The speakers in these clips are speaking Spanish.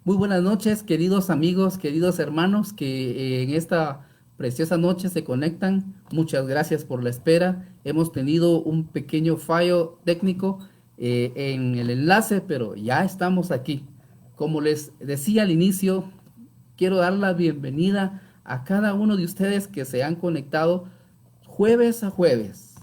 Muy buenas noches, queridos amigos, queridos hermanos que en esta preciosa noche se conectan. Muchas gracias por la espera. Hemos tenido un pequeño fallo técnico en el enlace, pero ya estamos aquí. Como les decía al inicio, quiero dar la bienvenida a cada uno de ustedes que se han conectado jueves a jueves,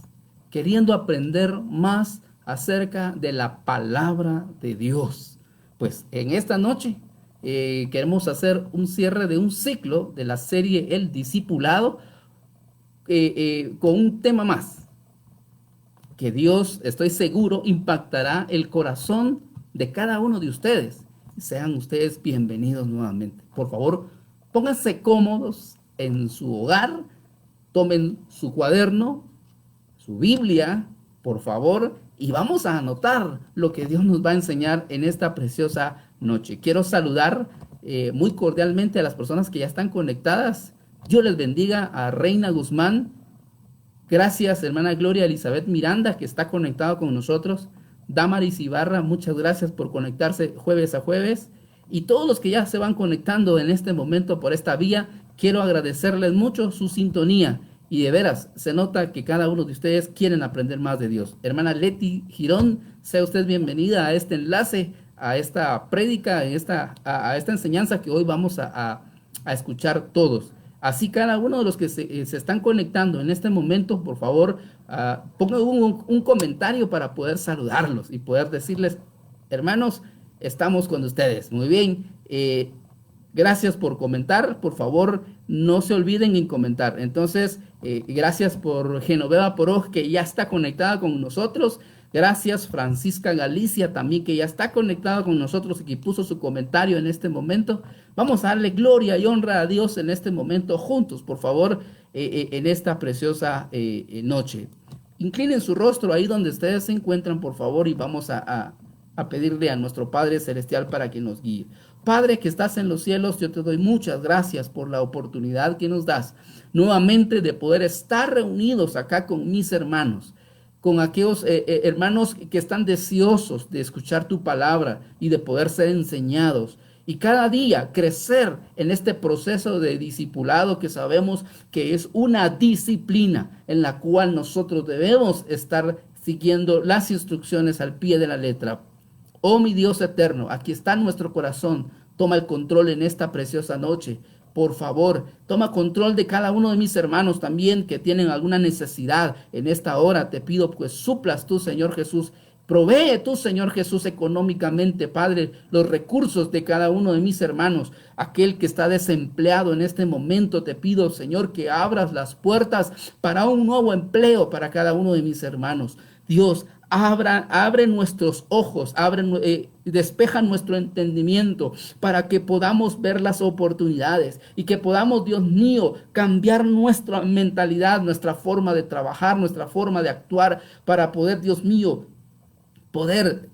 queriendo aprender más acerca de la palabra de Dios. Pues en esta noche queremos hacer un cierre de un ciclo de la serie El Discipulado con un tema más que Dios, estoy seguro, impactará el corazón de cada uno de ustedes. Sean ustedes bienvenidos nuevamente. Por favor, pónganse cómodos en su hogar, tomen su cuaderno, su Biblia, por favor, y vamos a anotar lo que Dios nos va a enseñar en esta preciosa noche. Quiero saludar muy cordialmente a las personas que ya están conectadas. Dios les bendiga a Reina Guzmán. Gracias, hermana Gloria Elizabeth Miranda, que está conectado con nosotros. Damaris Ibarra, muchas gracias por conectarse jueves a jueves. Y todos los que ya se van conectando en este momento por esta vía, quiero agradecerles mucho su sintonía. Y de veras, se nota que cada uno de ustedes quieren aprender más de Dios. Hermana Leti Girón, sea usted bienvenida a este enlace, a esta prédica, a esta enseñanza que hoy vamos a escuchar todos. Así cada uno de los que se están conectando en este momento, por favor, pongan un comentario para poder saludarlos y poder decirles, hermanos, estamos con ustedes. Muy bien. Gracias por comentar, por favor, no se olviden en comentar. Entonces, gracias por Genoveva Poroj, que ya está conectada con nosotros. Gracias Francisca Galicia también, que ya está conectada con nosotros y que puso su comentario en este momento. Vamos a darle gloria y honra a Dios en este momento juntos, por favor, en esta preciosa noche. Inclinen su rostro ahí donde ustedes se encuentran, por favor, y vamos a pedirle a nuestro Padre Celestial para que nos guíe. Padre que estás en los cielos, yo te doy muchas gracias por la oportunidad que nos das nuevamente de poder estar reunidos acá con mis hermanos, con aquellos hermanos que están deseosos de escuchar tu palabra y de poder ser enseñados. Y cada día crecer en este proceso de discipulado que sabemos que es una disciplina en la cual nosotros debemos estar siguiendo las instrucciones al pie de la letra. Oh mi Dios eterno, aquí está nuestro corazón. Toma el control en esta preciosa noche. Por favor, toma control de cada uno de mis hermanos también que tienen alguna necesidad en esta hora. Te pido pues suplas tú, Señor Jesús. Provee tú, Señor Jesús, económicamente, Padre, los recursos de cada uno de mis hermanos. Aquel que está desempleado en este momento, te pido, Señor, que abras las puertas para un nuevo empleo para cada uno de mis hermanos. Dios, abre nuestros ojos, despeja nuestro entendimiento para que podamos ver las oportunidades y que podamos, Dios mío, cambiar nuestra mentalidad, nuestra forma de trabajar, nuestra forma de actuar para poder, Dios mío, poder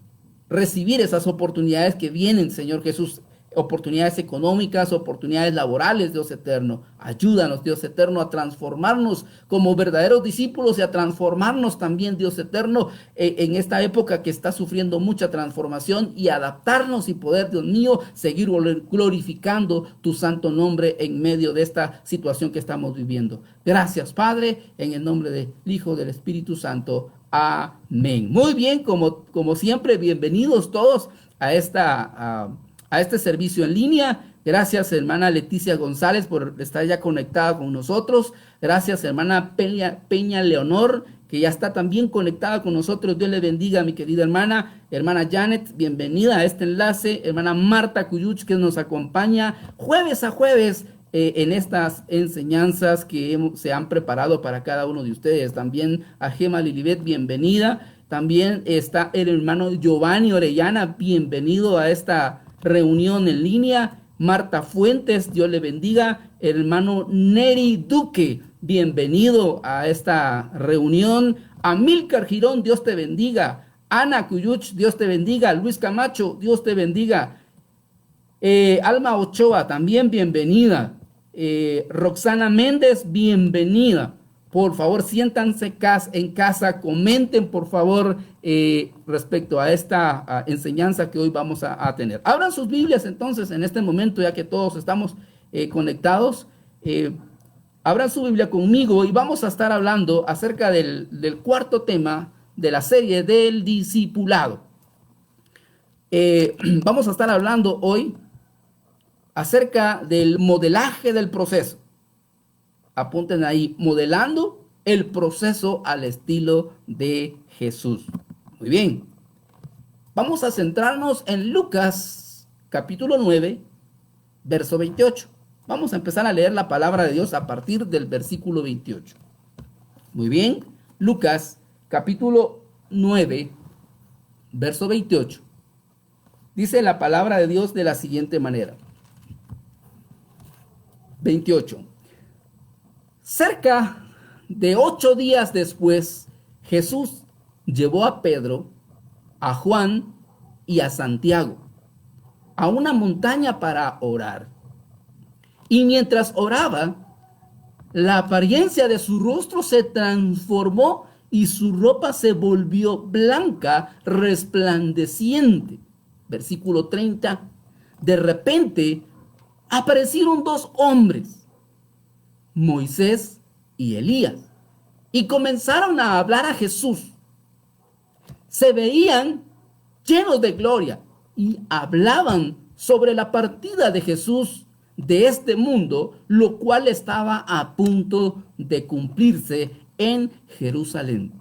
recibir esas oportunidades que vienen, Señor Jesús, oportunidades económicas, oportunidades laborales, Dios eterno. Ayúdanos, Dios eterno, a transformarnos como verdaderos discípulos y a transformarnos también, Dios eterno, en esta época que está sufriendo mucha transformación y adaptarnos y poder, Dios mío, seguir glorificando tu santo nombre en medio de esta situación que estamos viviendo. Gracias, Padre, en el nombre del Hijo del Espíritu Santo. Amén. Muy bien, como siempre, bienvenidos todos a este servicio en línea. Gracias, hermana Leticia González, por estar ya conectada con nosotros. Gracias, hermana Peña Leonor, que ya está también conectada con nosotros. Dios le bendiga, mi querida hermana. Hermana Janet, bienvenida a este enlace. Hermana Marta Cuyuch, que nos acompaña jueves a jueves en estas enseñanzas que se han preparado para cada uno de ustedes. También a Gema Lilibet, bienvenida. También está el hermano Giovanni Orellana, bienvenido a esta reunión en línea. Marta Fuentes, Dios le bendiga. El hermano Neri Duque, bienvenido a esta reunión. Amílcar Girón, Dios te bendiga. Ana Cuyuch, Dios te bendiga. Luis Camacho, Dios te bendiga. Alma Ochoa, también bienvenida. Roxana Méndez, bienvenida. Por favor, siéntanse en casa, comenten por favor respecto a esta enseñanza que hoy vamos a tener. Abran sus Biblias entonces en este momento, ya que todos estamos conectados. Abran su Biblia conmigo y vamos a estar hablando acerca del cuarto tema de la serie del discipulado. Vamos a estar hablando hoy acerca del modelaje del proceso. Apunten ahí, modelando el proceso al estilo de Jesús. Muy bien. Vamos a centrarnos en Lucas, capítulo 9, verso 28. Vamos a empezar a leer la palabra de Dios a partir del versículo 28. Muy bien. Lucas, capítulo 9, verso 28. Dice la palabra de Dios de la siguiente manera. 28. Cerca de 8 días después, Jesús llevó a Pedro, a Juan y a Santiago a una montaña para orar. Y mientras oraba, la apariencia de su rostro se transformó y su ropa se volvió blanca, resplandeciente. Versículo 30. De repente aparecieron 2 hombres, Moisés y Elías, y comenzaron a hablar a Jesús. Se veían llenos de gloria y hablaban sobre la partida de Jesús de este mundo, lo cual estaba a punto de cumplirse en Jerusalén.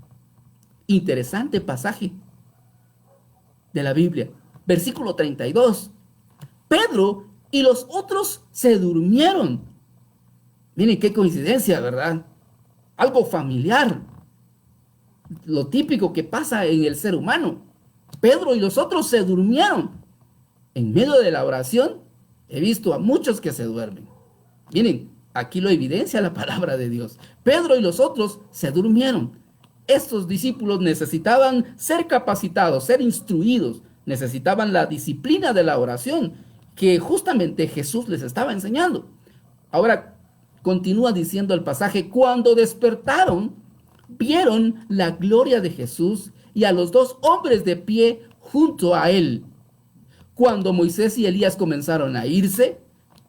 Interesante pasaje de la Biblia. Versículo 32. Pedro y los otros se durmieron. Miren qué coincidencia, ¿verdad? Algo familiar. Lo típico que pasa en el ser humano. Pedro y los otros se durmieron. En medio de la oración he visto a muchos que se duermen. Miren, aquí lo evidencia la palabra de Dios. Pedro y los otros se durmieron. Estos discípulos necesitaban ser capacitados, ser instruidos. Necesitaban la disciplina de la oración que justamente Jesús les estaba enseñando. Ahora, continúa diciendo el pasaje, cuando despertaron, vieron la gloria de Jesús y a los 2 hombres de pie junto a él. Cuando Moisés y Elías comenzaron a irse,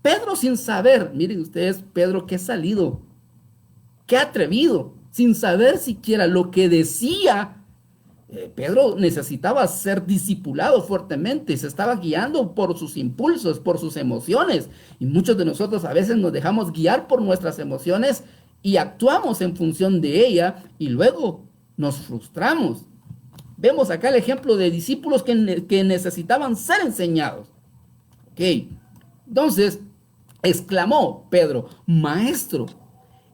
Pedro sin saber, miren ustedes, Pedro qué salido, qué atrevido, sin saber siquiera lo que decía. Pedro necesitaba ser discipulado fuertemente, se estaba guiando por sus impulsos, por sus emociones. Y muchos de nosotros a veces nos dejamos guiar por nuestras emociones y actuamos en función de ella y luego nos frustramos. Vemos acá el ejemplo de discípulos que necesitaban ser enseñados. Ok, entonces exclamó Pedro, Maestro,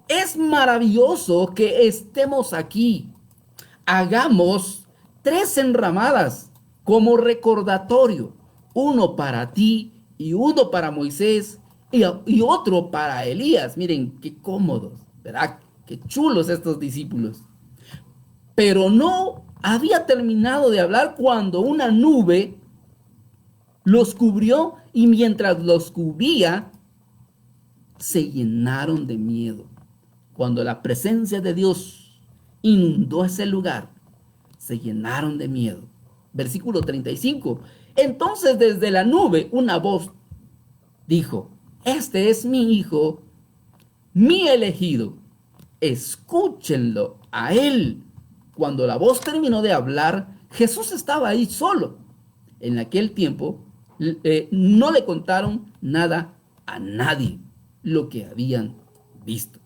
es maravilloso que estemos aquí. Hagamos 3 enramadas como recordatorio, uno para ti y uno para Moisés y otro para Elías. Miren qué cómodos, ¿verdad? Qué chulos estos discípulos. Pero no había terminado de hablar cuando una nube los cubrió y mientras los cubría se llenaron de miedo. Cuando la presencia de Dios inundó ese lugar, se llenaron de miedo. Versículo 35. Entonces desde la nube una voz dijo, este es mi hijo, mi elegido, escúchenlo a él. Cuando la voz terminó de hablar, Jesús estaba ahí solo. En aquel tiempo no le contaron nada a nadie lo que habían visto.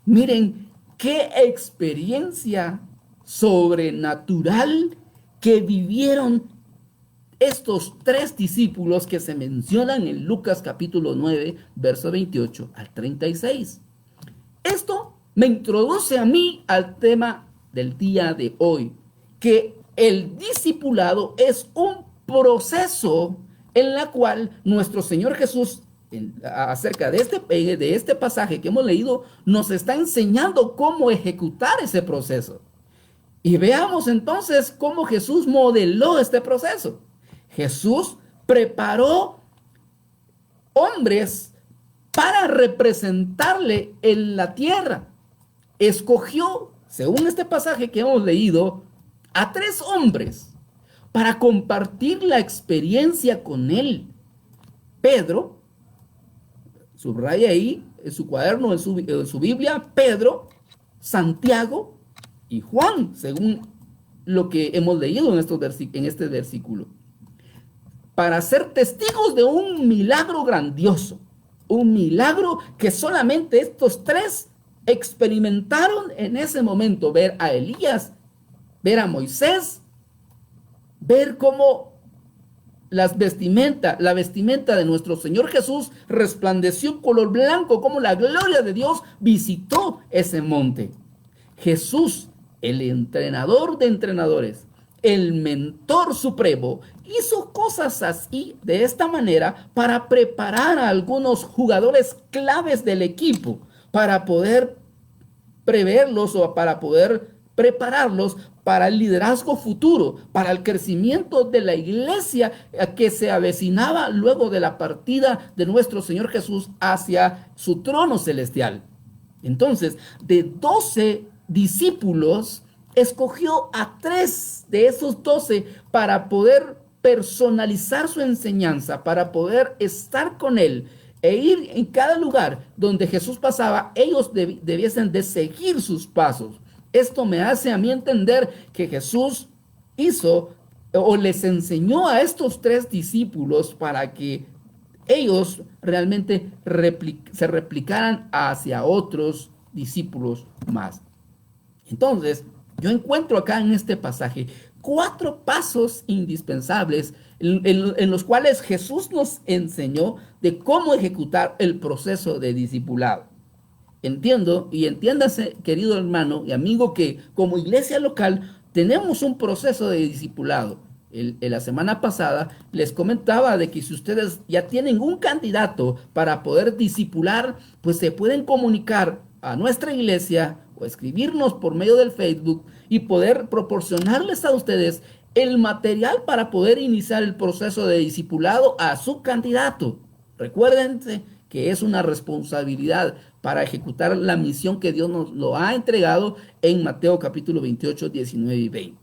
Miren qué experiencia sobrenatural que vivieron estos 3 discípulos que se mencionan en Lucas capítulo 9, verso 28 al 36. Esto me introduce a mí al tema del día de hoy, que el discipulado es un proceso en la cual nuestro Señor Jesús, acerca de este pasaje que hemos leído, nos está enseñando cómo ejecutar ese proceso. Y veamos entonces cómo Jesús modeló este proceso. Jesús preparó hombres para representarle en la tierra. escogió, según este pasaje que hemos leído, a 3 hombres para compartir la experiencia con él. Pedro, subraya ahí en su cuaderno, en su Biblia, Pedro, Santiago y Juan, según lo que hemos leído en este versículo, para ser testigos de un milagro grandioso, un milagro que solamente estos 3 experimentaron en ese momento: ver a Elías, ver a Moisés, ver cómo la vestimenta de nuestro Señor Jesús resplandeció en color blanco, como la gloria de Dios visitó ese monte. Jesús, el entrenador de entrenadores, el mentor supremo, hizo cosas así, de esta manera, para preparar a algunos jugadores claves del equipo, para poder preverlos o para poder prepararlos para el liderazgo futuro, para el crecimiento de la iglesia que se avecinaba luego de la partida de nuestro Señor Jesús hacia su trono celestial. Entonces, de 12 discípulos, escogió a 3 de esos 12 para poder personalizar su enseñanza, para poder estar con él e ir en cada lugar donde Jesús pasaba. Ellos debiesen de seguir sus pasos. Esto me hace a mí entender que Jesús hizo o les enseñó a estos 3 discípulos para que ellos realmente se replicaran hacia otros discípulos más. Entonces, yo encuentro acá en este pasaje 4 pasos indispensables en los cuales Jesús nos enseñó de cómo ejecutar el proceso de discipulado. Entiendo y entiéndase, querido hermano y amigo, que como iglesia local tenemos un proceso de discipulado. En la semana pasada les comentaba de que si ustedes ya tienen un candidato para poder discipular, pues se pueden comunicar a nuestra iglesia o escribirnos por medio del Facebook y poder proporcionarles a ustedes el material para poder iniciar el proceso de discipulado a su candidato. Recuérdense que es una responsabilidad para ejecutar la misión que Dios nos lo ha entregado en Mateo capítulo 28, 19 y 20.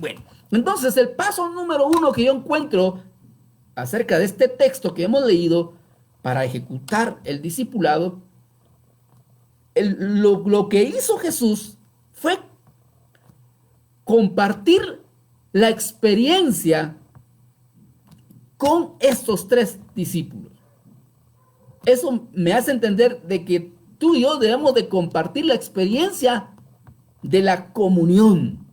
Bueno, entonces el paso número 1 que yo encuentro acerca de este texto que hemos leído para ejecutar el discipulado, lo que hizo Jesús fue compartir la experiencia con estos 3 discípulos. Eso me hace entender de que tú y yo debemos de compartir la experiencia de la comunión.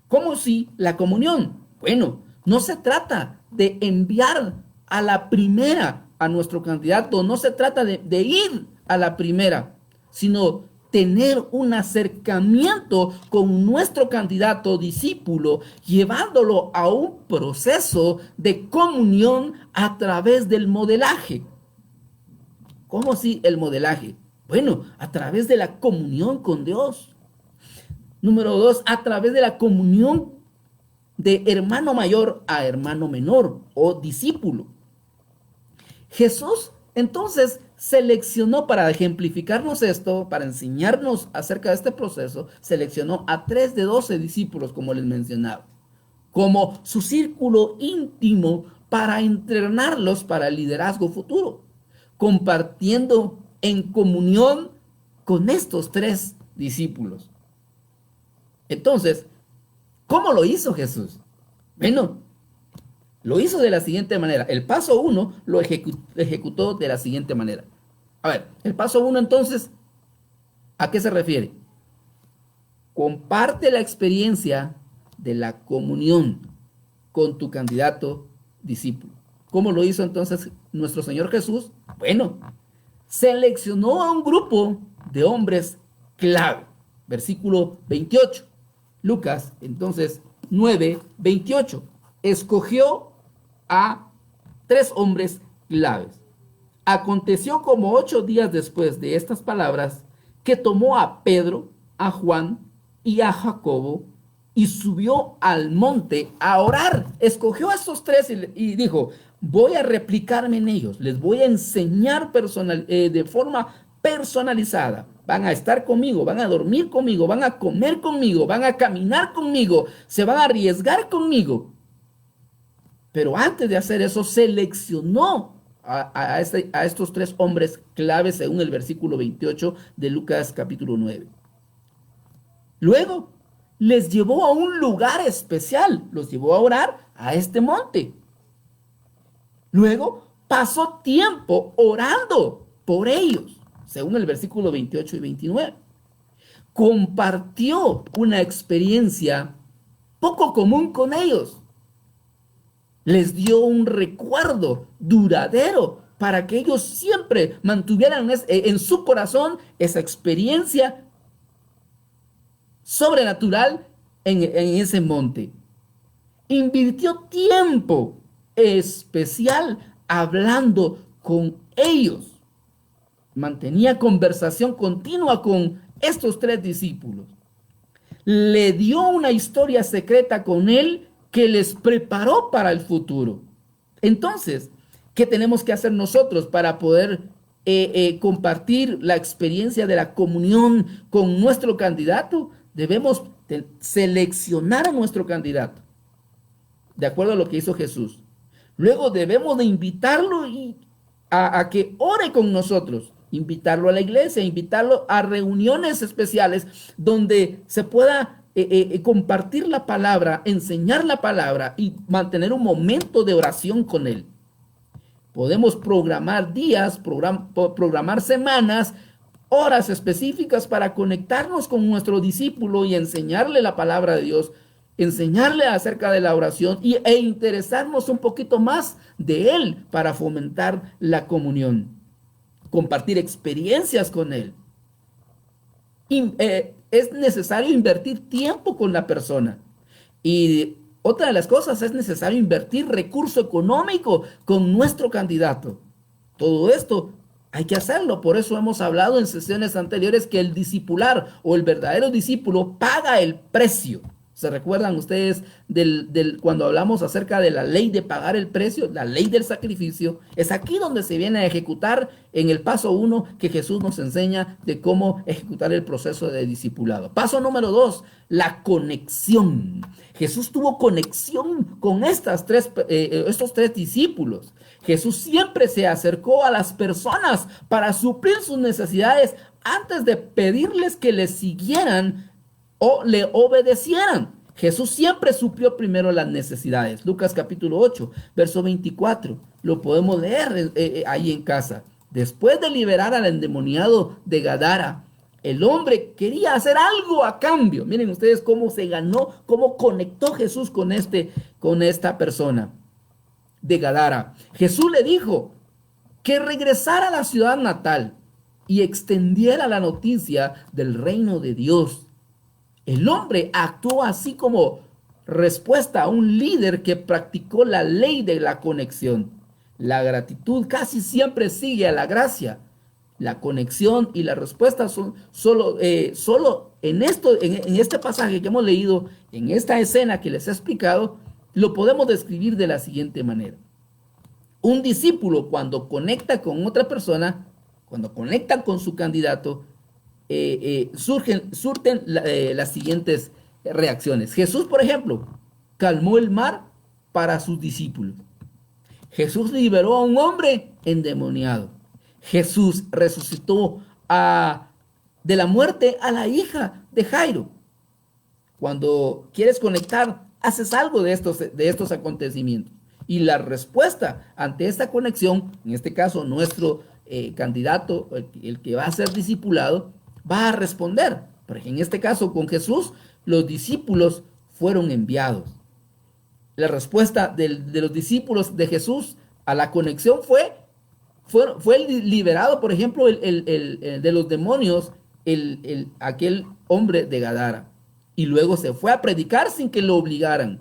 ¿Cómo si la comunión? Bueno, no se trata de enviar a la primera a nuestro candidato, no se trata de ir a la primera, sino tener un acercamiento con nuestro candidato discípulo, llevándolo a un proceso de comunión a través del modelaje. ¿Cómo así el modelaje? Bueno, a través de la comunión con Dios. Número 2, a través de la comunión de hermano mayor a hermano menor o discípulo. Jesús entonces seleccionó, para ejemplificarnos esto, para enseñarnos acerca de este proceso, seleccionó a 3 de 12 discípulos, como les mencionaba, como su círculo íntimo para entrenarlos para el liderazgo futuro, compartiendo en comunión con estos 3 discípulos. Entonces, ¿cómo lo hizo Jesús? Bueno, lo hizo de la siguiente manera. El paso 1 lo ejecutó de la siguiente manera. A ver, el paso 1 entonces, ¿a qué se refiere? Comparte la experiencia de la comunión con tu candidato discípulo. ¿Cómo lo hizo entonces nuestro Señor Jesús? Bueno, seleccionó a un grupo de hombres clave. Versículo 28. Lucas, entonces, 9:28. Escogió a 3 hombres claves. Aconteció como 8 días después de estas palabras que tomó a Pedro, a Juan y a Jacobo y subió al monte a orar. Escogió a estos 3 y dijo: voy a replicarme en ellos, les voy a enseñar de forma personalizada. Van a estar conmigo, van a dormir conmigo, van a comer conmigo, van a caminar conmigo, se van a arriesgar conmigo. Pero antes de hacer eso, seleccionó a estos 3 hombres claves según el versículo 28 de Lucas capítulo 9. Luego les llevó a un lugar especial, los llevó a orar a este monte. Luego pasó tiempo orando por ellos, según el versículo 28 y 29. Compartió una experiencia poco común con ellos. Les dio un recuerdo duradero para que ellos siempre mantuvieran en su corazón esa experiencia sobrenatural en ese monte. Invirtió tiempo especial hablando con ellos. Mantenía conversación continua con estos 3 discípulos. Le dio una historia secreta con él que les preparó para el futuro. Entonces, ¿qué tenemos que hacer nosotros para poder compartir la experiencia de la comunión con nuestro candidato? Debemos seleccionar a nuestro candidato, de acuerdo a lo que hizo Jesús. Luego debemos de invitarlo a que ore con nosotros, invitarlo a la iglesia, invitarlo a reuniones especiales donde se pueda compartir la palabra, enseñar la palabra y mantener un momento de oración con él. Podemos programar días, programar semanas, horas específicas para conectarnos con nuestro discípulo y enseñarle la palabra de Dios, enseñarle acerca de la oración e interesarnos un poquito más de él para fomentar la comunión, compartir experiencias con él. Es necesario invertir tiempo con la persona. Y otra de las cosas, es necesario invertir recurso económico con nuestro candidato. Todo esto hay que hacerlo. Por eso hemos hablado en sesiones anteriores que el discipular o el verdadero discípulo paga el precio. ¿Se recuerdan ustedes cuando hablamos acerca de la ley de pagar el precio, la ley del sacrificio? Es aquí donde se viene a ejecutar en el paso 1 que Jesús nos enseña de cómo ejecutar el proceso de discipulado. Paso número 2, la conexión. Jesús tuvo conexión con estos 3 discípulos. Jesús siempre se acercó a las personas para suplir sus necesidades antes de pedirles que le siguieran o le obedecieran. Jesús siempre suplió primero las necesidades. Lucas capítulo 8, verso 24. Lo podemos leer ahí en casa. Después de liberar al endemoniado de Gadara, el hombre quería hacer algo a cambio. Miren ustedes cómo se ganó, cómo conectó Jesús con esta persona de Gadara. Jesús le dijo que regresara a la ciudad natal y extendiera la noticia del reino de Dios. El hombre actuó así como respuesta a un líder que practicó la ley de la conexión. La gratitud casi siempre sigue a la gracia. La conexión y la respuesta son solo en este pasaje que hemos leído, en esta escena que les he explicado, lo podemos describir de la siguiente manera. Un discípulo cuando conecta con otra persona, cuando conecta con su candidato, surten las siguientes reacciones. Jesús, por ejemplo, calmó el mar para sus discípulos. Jesús liberó a un hombre endemoniado. Jesús resucitó de la muerte a la hija de Jairo. Cuando quieres conectar, haces algo de estos acontecimientos. Y la respuesta ante esta conexión, en este caso nuestro candidato, el que va a ser discipulado, va a responder. Porque en este caso con Jesús, los discípulos fueron enviados. La respuesta de los discípulos de Jesús a la conexión fue liberado, por ejemplo, de los demonios, aquel hombre de Gadara. Y luego se fue a predicar sin que lo obligaran.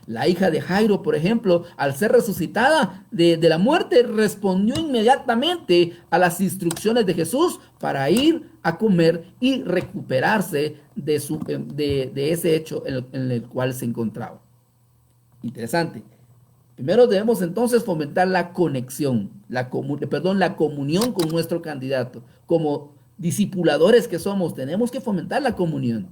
La hija de Jairo, por ejemplo, al ser resucitada de la muerte, respondió inmediatamente a las instrucciones de Jesús para ir a comer y recuperarse de ese hecho en el cual se encontraba. Interesante. Primero debemos entonces fomentar la conexión, la comunión con nuestro candidato. Como discipuladores que somos, tenemos que fomentar la comunión.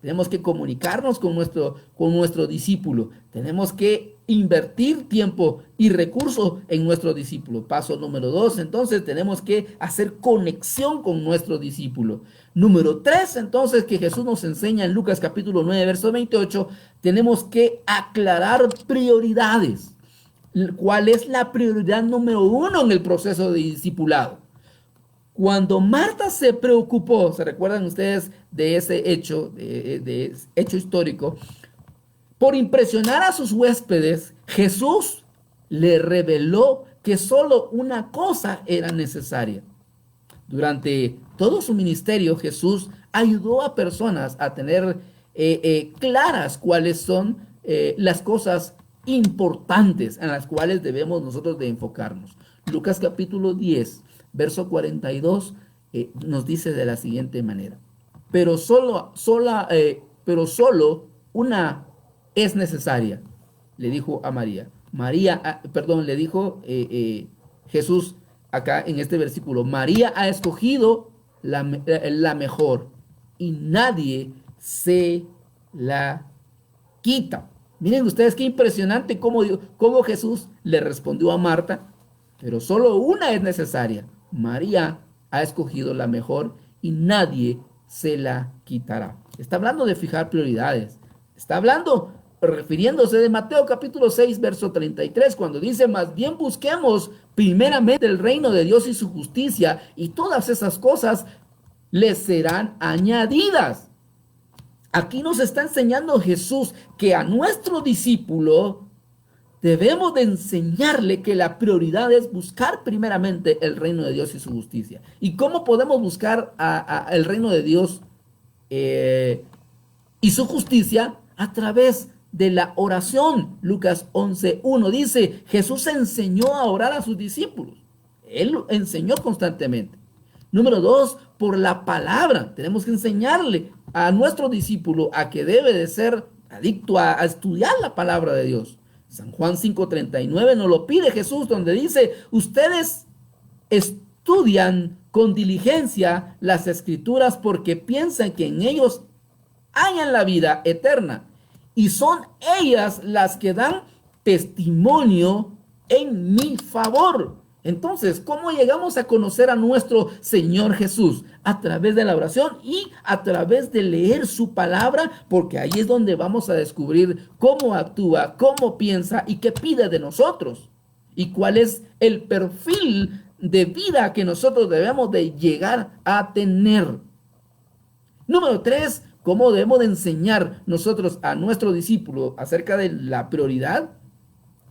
Tenemos que comunicarnos con nuestro discípulo. Tenemos que invertir tiempo y recursos en nuestro discípulo. Paso número 2, entonces tenemos que hacer conexión con nuestro discípulo. Número 3, entonces, que Jesús nos enseña en Lucas capítulo 9, verso 28, tenemos que aclarar prioridades. ¿Cuál es la prioridad número 1 en el proceso de discipulado? Cuando Marta se preocupó, ¿se recuerdan ustedes de ese hecho, de hecho histórico? Por impresionar a sus huéspedes, Jesús le reveló que solo una cosa era necesaria. Durante todo su ministerio, Jesús ayudó a personas a tener claras cuáles son las cosas importantes en las cuales debemos nosotros de enfocarnos. Lucas capítulo 10, verso 42 nos dice de la siguiente manera: pero solo una es necesaria, le dijo a María. Le dijo Jesús acá en este versículo: María ha escogido la mejor y nadie se la quita. Miren ustedes qué impresionante cómo Jesús le respondió a Marta: pero solo una es necesaria. María ha escogido la mejor y nadie se la quitará. Está hablando de fijar prioridades. Está hablando, refiriéndose de Mateo capítulo 6, verso 33, cuando dice: más bien busquemos primeramente el reino de Dios y su justicia, y todas esas cosas les serán añadidas. Aquí nos está enseñando Jesús que a nuestro discípulo debemos de enseñarle que la prioridad es buscar primeramente el reino de Dios y su justicia. ¿Y cómo podemos buscar el reino de Dios y su justicia? A través de la oración. Lucas 11:1 dice: Jesús enseñó a orar a sus discípulos. Él lo enseñó constantemente. Número 2, por la palabra. Tenemos que enseñarle a nuestro discípulo a que debe de ser adicto a estudiar la palabra de Dios. San Juan 5:39 nos lo pide Jesús, donde dice: ustedes estudian con diligencia las escrituras porque piensan que en ellos hayan la vida eterna, y son ellas las que dan testimonio en mi favor. Entonces, ¿cómo llegamos a conocer a nuestro Señor Jesús? A través de la oración y a través de leer su palabra, porque ahí es donde vamos a descubrir cómo actúa, cómo piensa y qué pide de nosotros, y cuál es el perfil de vida que nosotros debemos de llegar a tener. Número 3, ¿cómo debemos de enseñar nosotros a nuestro discípulo acerca de la prioridad?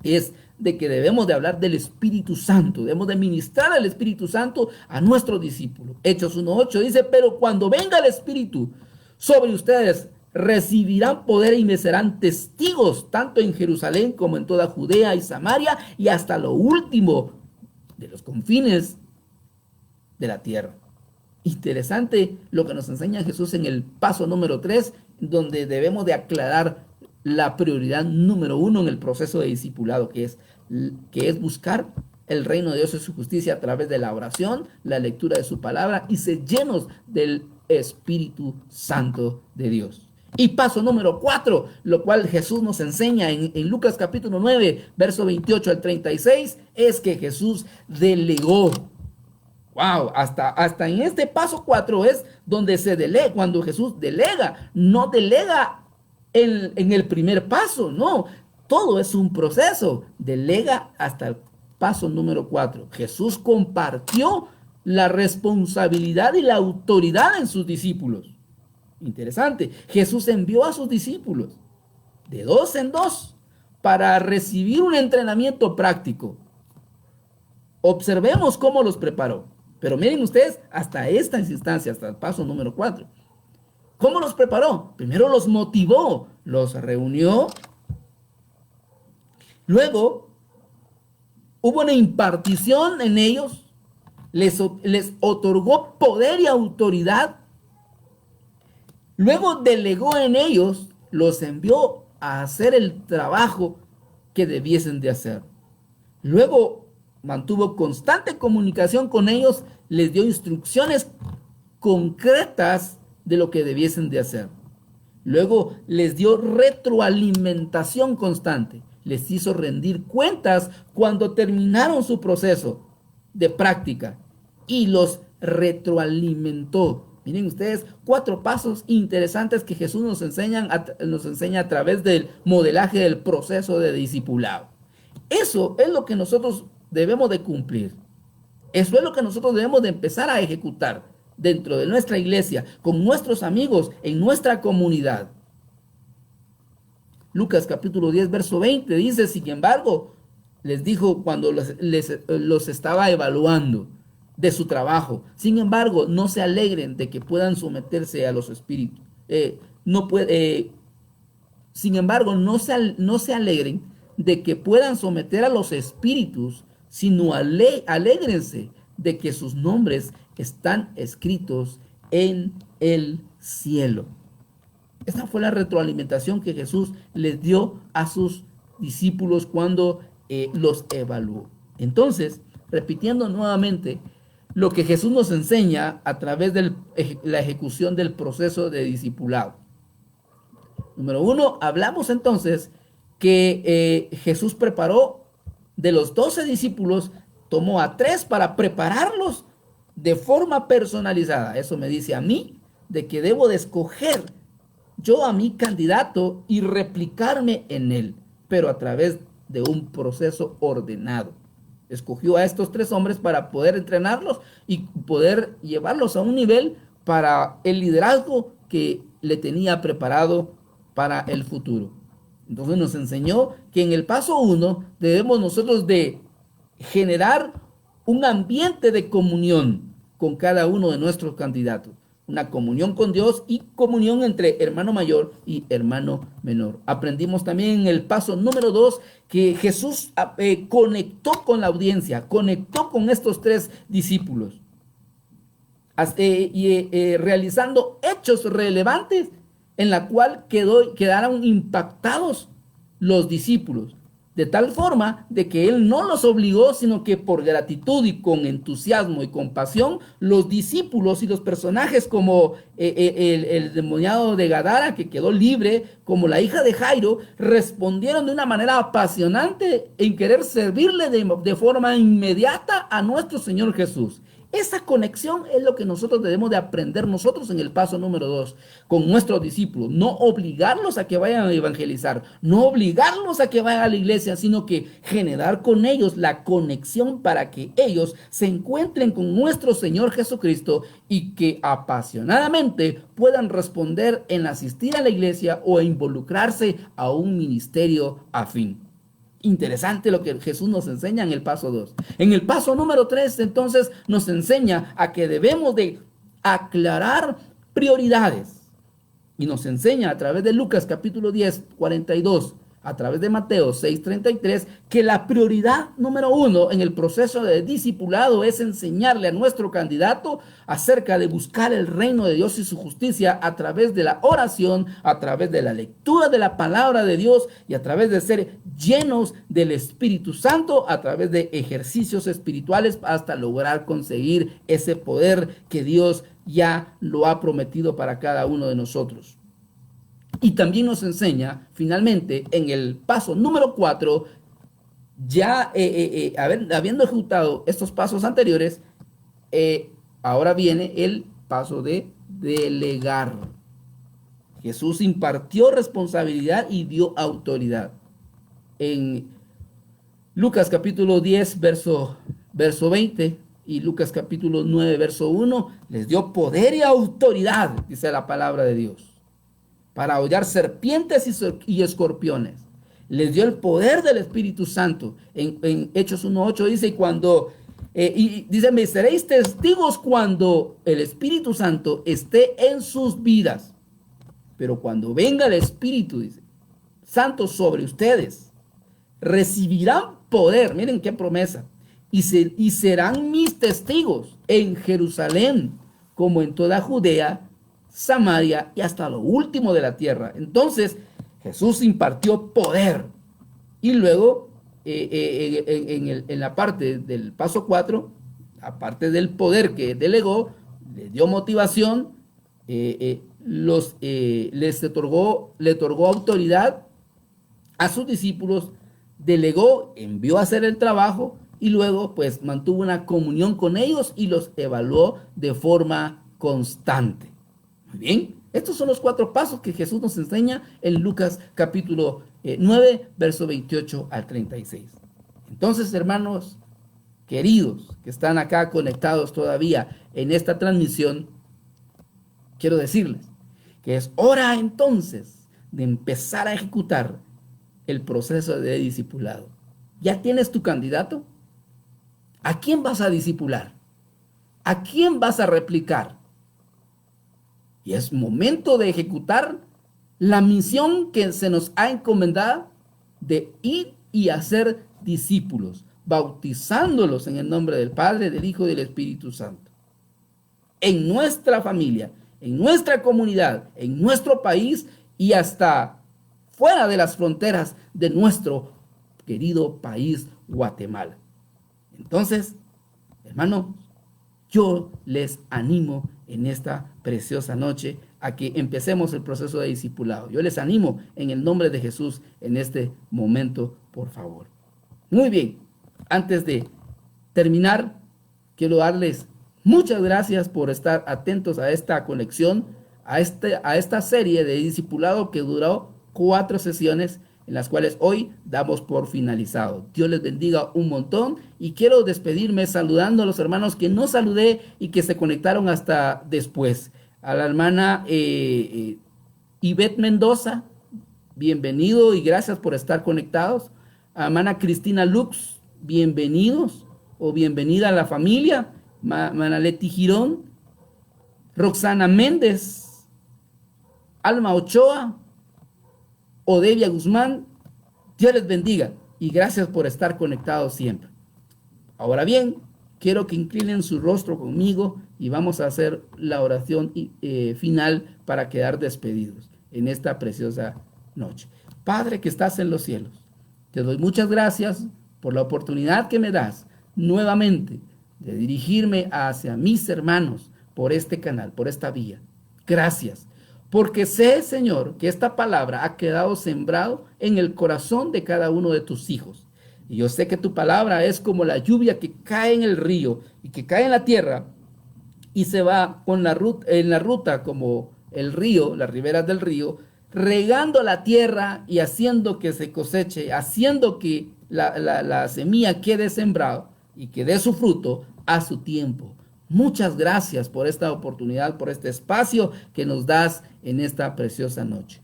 Es de que debemos de hablar del Espíritu Santo, debemos de ministrar al Espíritu Santo a nuestro discípulo. Hechos 1:8 dice: pero cuando venga el Espíritu sobre ustedes, recibirán poder y me serán testigos, tanto en Jerusalén como en toda Judea y Samaria y hasta lo último de los confines de la tierra. Interesante lo que nos enseña Jesús en el paso número 3, donde debemos de aclarar la prioridad número 1 en el proceso de discipulado, que es buscar el reino de Dios y su justicia a través de la oración, la lectura de su palabra y ser llenos del Espíritu Santo de Dios. Y paso número 4, lo cual Jesús nos enseña en Lucas capítulo 9, verso 28 al 36, es que Jesús delegó. Wow, hasta en este paso 4 es donde se delega, cuando Jesús delega, no delega en el primer paso, no, todo es un proceso, delega hasta el paso número 4. Jesús compartió la responsabilidad y la autoridad en sus discípulos. Interesante, Jesús envió a sus discípulos de 2 en 2 para recibir un entrenamiento práctico. Observemos cómo los preparó. Pero miren ustedes, hasta esta instancia, hasta el paso número 4. ¿Cómo los preparó? Primero los motivó, los reunió. Luego hubo una impartición en ellos. Les otorgó poder y autoridad. Luego delegó en ellos, los envió a hacer el trabajo que debiesen de hacer. Luego mantuvo constante comunicación con ellos, les dio instrucciones concretas de lo que debiesen de hacer. Luego les dio retroalimentación constante, les hizo rendir cuentas cuando terminaron su proceso de práctica y los retroalimentó. Miren ustedes, 4 pasos interesantes que Jesús nos enseña a través del modelaje del proceso de discipulado. Eso es lo que nosotros debemos de cumplir. Eso es lo que nosotros debemos de empezar a ejecutar dentro de nuestra iglesia, con nuestros amigos, en nuestra comunidad. Lucas capítulo 10, verso 20 dice, sin embargo, les dijo cuando los estaba evaluando de su trabajo, sin embargo, no se alegren de que puedan someterse a los espíritus. Sin embargo, no se alegren de que puedan someter a los espíritus, sino alégrense de que sus nombres están escritos en el cielo. Esta fue la retroalimentación que Jesús les dio a sus discípulos cuando los evaluó. Entonces, repitiendo nuevamente lo que Jesús nos enseña a través de la ejecución del proceso de discipulado. Número 1, hablamos entonces que Jesús preparó de los 12 discípulos, tomó a 3 para prepararlos de forma personalizada. Eso me dice a mí de que debo de escoger yo a mi candidato y replicarme en él, pero a través de un proceso ordenado. Escogió a estos 3 hombres para poder entrenarlos y poder llevarlos a un nivel para el liderazgo que le tenía preparado para el futuro. Entonces nos enseñó que en el paso 1 debemos nosotros de generar un ambiente de comunión con cada uno de nuestros candidatos. Una comunión con Dios y comunión entre hermano mayor y hermano menor. Aprendimos también en el paso número 2 que Jesús conectó con la audiencia, conectó con estos 3 discípulos, realizando hechos relevantes en la cual quedaron impactados los discípulos, de tal forma de que él no los obligó, sino que por gratitud y con entusiasmo y compasión, los discípulos y los personajes como el demoniado de Gadara, que quedó libre, como la hija de Jairo, respondieron de una manera apasionante en querer servirle de forma inmediata a nuestro Señor Jesús. Esa conexión es lo que nosotros debemos de aprender nosotros en el paso número 2 con nuestros discípulos. No obligarlos a que vayan a evangelizar, no obligarlos a que vayan a la iglesia, sino que generar con ellos la conexión para que ellos se encuentren con nuestro Señor Jesucristo y que apasionadamente puedan responder en asistir a la iglesia o involucrarse a un ministerio afín. Interesante lo que Jesús nos enseña en el paso 2. En el paso número 3, entonces, nos enseña a que debemos de aclarar prioridades. Y nos enseña a través de Lucas capítulo 10, 42, a través de Mateo 6:33, que la prioridad número 1 en el proceso de discipulado es enseñarle a nuestro candidato acerca de buscar el reino de Dios y su justicia a través de la oración, a través de la lectura de la palabra de Dios y a través de ser llenos del Espíritu Santo, a través de ejercicios espirituales hasta lograr conseguir ese poder que Dios ya lo ha prometido para cada uno de nosotros. Y también nos enseña, finalmente, en el paso número 4, ya habiendo ejecutado estos pasos anteriores, ahora viene el paso de delegar. Jesús impartió responsabilidad y dio autoridad. En Lucas capítulo 10, verso 20, y Lucas capítulo 9, verso 1, les dio poder y autoridad, dice la palabra de Dios, para hollar serpientes y escorpiones. Les dio el poder del Espíritu Santo. En Hechos 1:8 dice, dice, me seréis testigos cuando el Espíritu Santo esté en sus vidas. Pero cuando venga el Espíritu, dice, Santo sobre ustedes, recibirán poder. Miren qué promesa. Y serán mis testigos en Jerusalén, como en toda Judea, Samaria y hasta lo último de la tierra. Entonces Jesús impartió poder Y luego, en la parte del paso 4, aparte del poder que delegó, le dio motivación, le otorgó autoridad a sus discípulos, delegó, envió a hacer el trabajo y luego pues mantuvo una comunión con ellos y los evaluó de forma constante. Muy bien, estos son los 4 pasos que Jesús nos enseña en Lucas capítulo 9, verso 28 al 36. Entonces, hermanos queridos que están acá conectados todavía en esta transmisión, quiero decirles que es hora entonces de empezar a ejecutar el proceso de discipulado. ¿Ya tienes tu candidato? ¿A quién vas a discipular? ¿A quién vas a replicar? Y es momento de ejecutar la misión que se nos ha encomendado de ir y hacer discípulos, bautizándolos en el nombre del Padre, del Hijo y del Espíritu Santo. En nuestra familia, en nuestra comunidad, en nuestro país y hasta fuera de las fronteras de nuestro querido país, Guatemala. Entonces, hermanos, yo les animo en esta preciosa noche a que empecemos el proceso de discipulado. Yo les animo en el nombre de Jesús en este momento, por favor. Muy bien, antes de terminar, quiero darles muchas gracias por estar atentos a esta conexión, a esta serie de discipulado que duró 4 sesiones, en las cuales hoy damos por finalizado. Dios les bendiga un montón y quiero despedirme saludando a los hermanos que no saludé y que se conectaron hasta después. A la hermana Ivette Mendoza, bienvenido y gracias por estar conectados. A la hermana Cristina Lux, bienvenidos o bienvenida a la familia. Manaleti Girón, Roxana Méndez, Alma Ochoa, Odevia Guzmán, Dios les bendiga y gracias por estar conectados siempre. Ahora bien, quiero que inclinen su rostro conmigo y vamos a hacer la oración final para quedar despedidos en esta preciosa noche. Padre que estás en los cielos, te doy muchas gracias por la oportunidad que me das nuevamente de dirigirme hacia mis hermanos por este canal, por esta vía. Gracias. Porque sé, Señor, que esta palabra ha quedado sembrado en el corazón de cada uno de tus hijos. Y yo sé que tu palabra es como la lluvia que cae en el río y que cae en la tierra y se va en la ruta como el río, las riberas del río, regando la tierra y haciendo que se coseche, haciendo que la semilla quede sembrada y que dé su fruto a su tiempo. Muchas gracias por esta oportunidad, por este espacio que nos das en esta preciosa noche.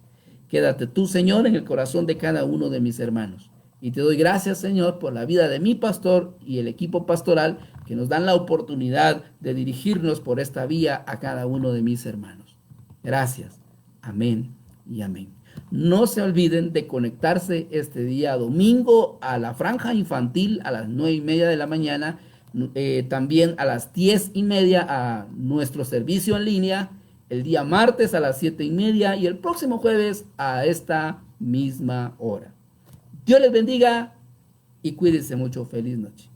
Quédate tú, Señor, en el corazón de cada uno de mis hermanos. Y te doy gracias, Señor, por la vida de mi pastor y el equipo pastoral que nos dan la oportunidad de dirigirnos por esta vía a cada uno de mis hermanos. Gracias. Amén y amén. No se olviden de conectarse este día domingo a la franja infantil a las 9:30 de la mañana. También a las 10:30 a nuestro servicio en línea, el día martes a las 7:30 y el próximo jueves a esta misma hora. Dios les bendiga y cuídense mucho. Feliz noche.